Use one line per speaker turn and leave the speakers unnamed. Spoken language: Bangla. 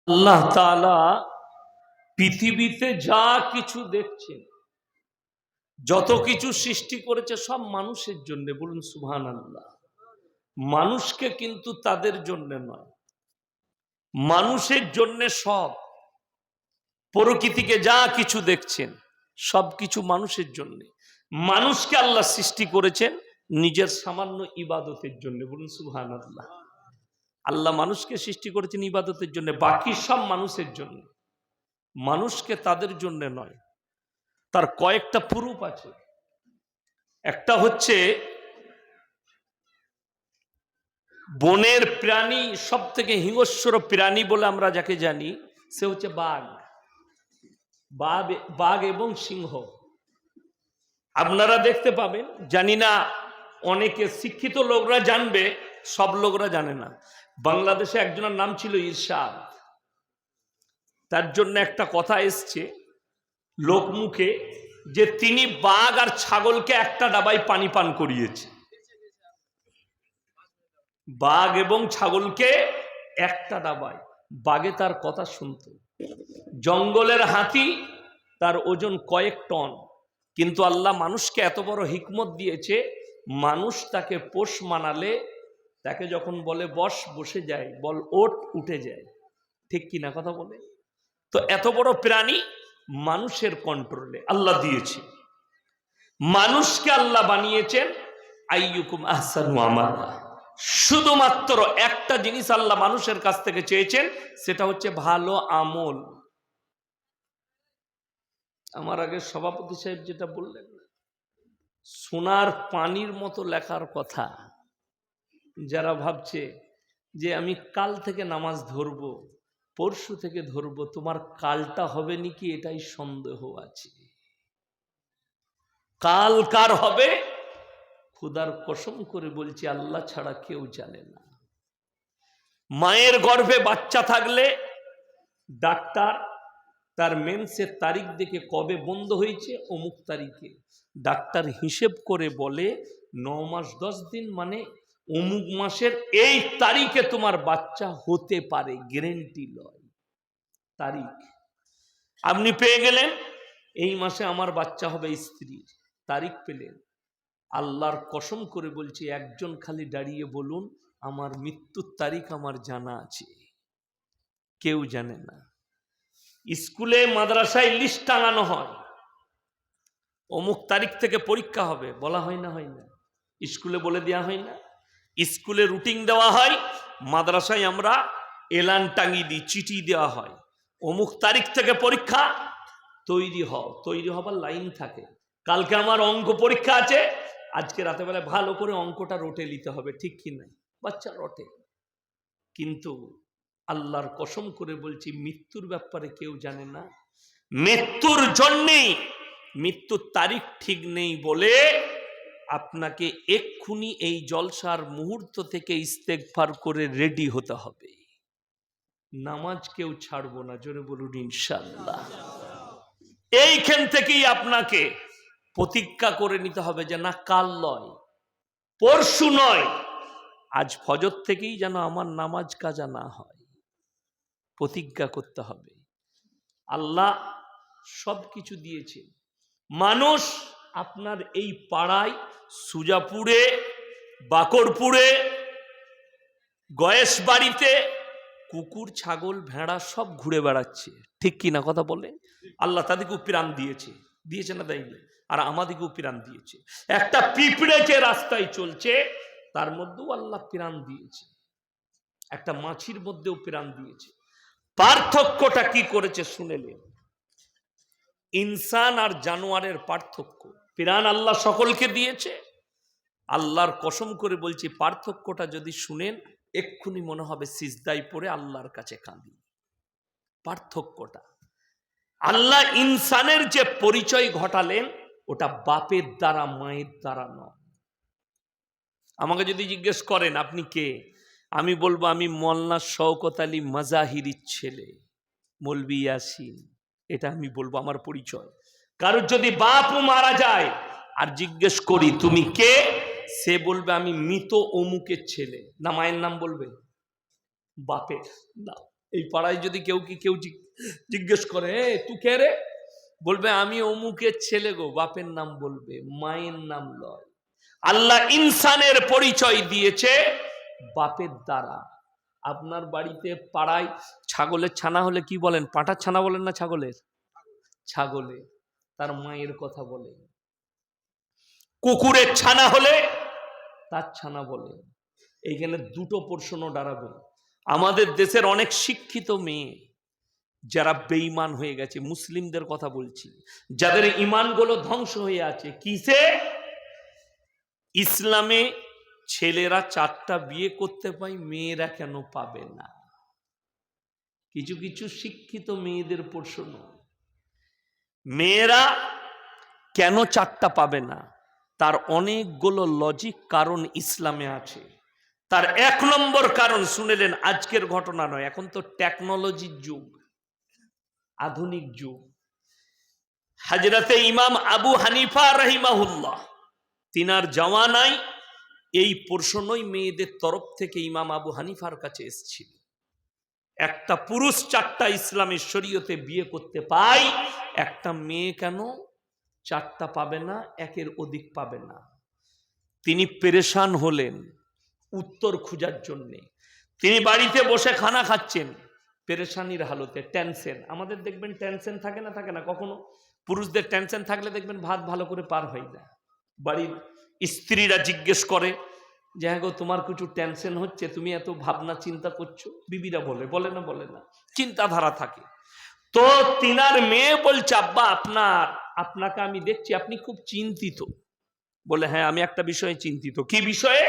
আল্লাহ তাআলা পৃথিবীতে যা কিছু দেখছেন, যত কিছু সৃষ্টি করেছে সব মানুষের জন্য। বলুন সুবহানাল্লাহ। মানুষকে কিন্তু তাদের জন্য নয়, মানুষের জন্য সব। প্রকৃতিকে যা কিছু দেখছেন সব কিছু মানুষের জন্য। মানুষকে আল্লাহ সৃষ্টি করেছেন নিজের সামান্য ইবাদতের জন্য। বলুন সুবহানাল্লাহ। আল্লাহ মানুষকে সৃষ্টি করেছেন ইবাদতের জন্য, বাকি সব মানুষের জন্য। মানুষকে তাদের জন্য নয়। তার কয়েকটা প্রুফ আছে। একটা হচ্ছে বনের প্রাণী, সব থেকে হিংস্র প্রাণী বলে আমরা যাকে জানি, সে হচ্ছে বাঘ। বাঘ এবং সিংহ আপনারা দেখতে পাবেন। জানি না অনেকে শিক্ষিত লোকরা জানবে, সব লোকরা জানে না। বাংলাদেশে একজনের নাম ছিল ইরশাদ। তার জন্য একটা কথা এসছে লোকমুখে যে তিনি বাঘ আর ছাগলকে একটা ডাবায় পানি পান করিয়েছে। বাঘ এবং ছাগলকে একটা ডাবায়। বাঘে তার কথা শুনতো। জঙ্গলের হাতি, তার ওজন কয়েক টন। কিন্তু আল্লাহ মানুষকে এত বড় হিকমত দিয়েছে, মানুষ তাকে পোষ মানালে তাকে যখন বলে বস, বসে যায়, বল ওঠ, উঠে যায়। ঠিক কিনা কথা বলে? তো এত বড় প্রাণী মানুষের কন্ট্রোলে আল্লাহ দিয়েছে। মানুষকে আল্লাহ বানিয়েছেন আইয়ুকুম আহসানু আমালা। শুধুমাত্র একটা জিনিস আল্লাহ মানুষের কাছ থেকে চেয়েছেন, সেটা হচ্ছে ভালো আমল। আমার আগে সভাপতি সাহেব যেটা বললেন, সোনার পানির মতো লেখার কথা। যারা ভাবছে যে আমি কাল থেকে নামাজ ধরবো, পরশু থেকে ধরবো, তোমার কালটা হবে নাকি এটাই সন্দেহ আছে। কাল কার হবে খোদার কসম করে বলছি আল্লাহ ছাড়া কেউ জানে না। মায়ের গর্ভে বাচ্চা থাকলে ডাক্তার তার মেন্সের তারিখ দেখে কবে বন্ধ হয়েছে, অমুক তারিখে ডাক্তার হিসেব করে বলে 9 মাস 10 দিন, মানে অমুক মাসের এই তারিখে তোমার বাচ্চা হতে পারে, গ্যারেন্টি লয়। তারিখ আপনি পেয়ে গেলেন, এই মাসে আমার বাচ্চা হবে স্ত্রীর, তারিখ পেলেন। আল্লাহর কসম করে বলছি, একজন খালি দাঁড়িয়ে বলুন আমার মৃত্যুর তারিখ আমার জানা আছে? কেউ জানে না। স্কুলে মাদ্রাসায় লিস্ট টাঙানো হয়, অমুক তারিখ থেকে পরীক্ষা হবে, বলা হয় না? হয় না? স্কুলে বলে দেওয়া হয় না? স্কুলে রুটিন দেওয়া হয়, মাদ্রাসায় আমরা এলান টাঙিয়ে দিই, চিঠি দেওয়া হয়, অমুক তারিখ থেকে পরীক্ষা, তৈরি হও। তৈরি হবার লাইন থাকে। কালকে আমার অঙ্ক পরীক্ষা আছে, আজকে রাতেবেলা ভালো করে অঙ্কটা রটে নিতে হবে। ঠিক কি না? বাচ্চা রটে। কিন্তু আল্লাহর কসম করে বলছি, মৃত্যুর ব্যাপারে কেউ জানে না। মৃত্যুর জন্যেই, মৃত্যুর তারিখ ঠিক নেই বলে আপনাকে এক্ষুনি এই জলসার মুহূর্ত থেকে ইস্তেগফার করে রেডি হতে হবে। নামাজ কেউ ছাড়বো না, জোরে বলুন ইনশাআল্লাহ। এইখান থেকেই আপনাকে প্রতিজ্ঞা করে নিতে হবে যে না, কাল নয়, পরশু নয়, আজ ফজর থেকেই যেন আমার নামাজ কাজা না হয়। প্রতিজ্ঞা করতে হবে। আল্লাহ সব কিছু দিয়েছে। মানুষ আপনার এই পাড়ায়, সুজাপুরে, বাকরপুরে, গয়েশ বাড়িতে কুকুর, ছাগল, ভেড়া সব ঘুরে বেড়াচ্ছে। ঠিক কি না কথা বলে? আল্লাহ তাদেরকেও প্রাণ দিয়েছে। দিয়েছে না দেয়নি? আর আমাদেরকেও প্রাণ দিয়েছে। একটা পিঁপড়ে যে রাস্তায় চলছে তার মধ্যেও আল্লাহ প্রাণ দিয়েছে। একটা মাছির মধ্যেও প্রাণ দিয়েছে। পার্থক্যটা কি করেছে শুনেলেন? ইনসান আর জানোয়ারের পার্থক্য। প্রাণ আল্লাহ সকলকে দিয়েছে। আল্লাহর কসম করে বলছি, পার্থক্যটা যদি শুনেন এক্ষুনি মনে হবে সিজদায় পড়ে আল্লাহর কাছে কাঁদি। পার্থক্যটা, আল্লাহ ইনসানের যে পরিচয় ঘটালেন ওটা বাপের দ্বারা, মায়ের দ্বারা নয়। আমাকে যদি জিজ্ঞেস করেন আপনি কে, আমি বলবো আমি মোল্লা শওকত আলী মাজাহিরির ছেলে, মৌলভী ইয়াসিন। এটা আমি বলবো আমার পরিচয়। কারোর যদি বাপও মারা যায় আর জিজ্ঞেস করি তুমি কে, সে বলবে আমি মৃত অমুকের ছেলে। না মায়ের নাম বলবে? বাপের না। এই পাড়ায় যদি কেউ জিজ্ঞেস করে তুই কে রে, বলবে আমি অমুকের ছেলে গো, বাপের নাম বলবে, মায়ের নাম লয়। আল্লাহ ইনসানের পরিচয় দিয়েছে বাপের দ্বারা। আপনার বাড়িতে পাড়ায় ছাগলের ছানা হলে কি বলেন? পাঁঠার ছানা বলেন না ছাগলের? ছাগলে তার মায়ের কথা বলে। কুকুরের ছানা হলে তার ছানা বলে। এইখানে দুটো প্রশ্ন দাঁড়াবে। আমাদের দেশের অনেক শিক্ষিত মেয়ে যারা বেঈমান হয়ে গেছে, মুসলিমদের কথা বলছি, যাদের ঈমানগুলো ধ্বংস হয়ে আছে কিসে? ইসলামে ছেলেরা 4টা বিয়ে করতে পায়, মেয়েরা কেন পাবে না? কিছু কিছু শিক্ষিত মেয়েদের প্রশ্ন, মেয়েরা কেন 4টা পাবে না? তার অনেকগুলো লজিক কারণ ইসলামে আছে। তার 1 নম্বর কারণ শুনেলেন, আজকের ঘটনা নয়, এখন তো টেকনোলজির যুগ, আধুনিক যুগ। হযরতে ইমাম আবু হানিফা রাহিমাহুল্লাহ, তিনার জামানায় এই প্রশ্নই মেয়েদের তরফ থেকে ইমাম আবু হানিফার কাছে এসেছিল, একটা পুরুষ 4টা ইসলামের শরীয়তে বিয়ে করতে পায়, একটা মেয়ে কেন 4টা পাবে না, 1-এর অধিক পাবে না? তিনি পেরেশান হলেন উত্তর খোঁজার জন্যে। তিনি বাড়িতে বসে খানা খাচ্ছেন, পেরেশানির হালতে, টেনশন। আমাদের দেখবেন টেনশন থাকে না? থাকে না? কখনো পুরুষদের টেনশন থাকলে দেখবেন ভাত ভালো করে পার হয় না। বাড়ির স্ত্রীরা জিজ্ঞেস করে যে হ্যাঁ গো, তোমার কিছু টেনশন হচ্ছে, তুমি এত ভাবনা চিন্তা করছো? বিবিরা বলে না, চিন্তাধারা থাকে। তো তিনার মেয়ে বলছে, আব্বা আপনাকে আমি দেখছি আপনি খুব চিন্তিত। বলে হ্যাঁ, আমি একটা বিষয়ে চিন্তিত। কি বিষয়ে?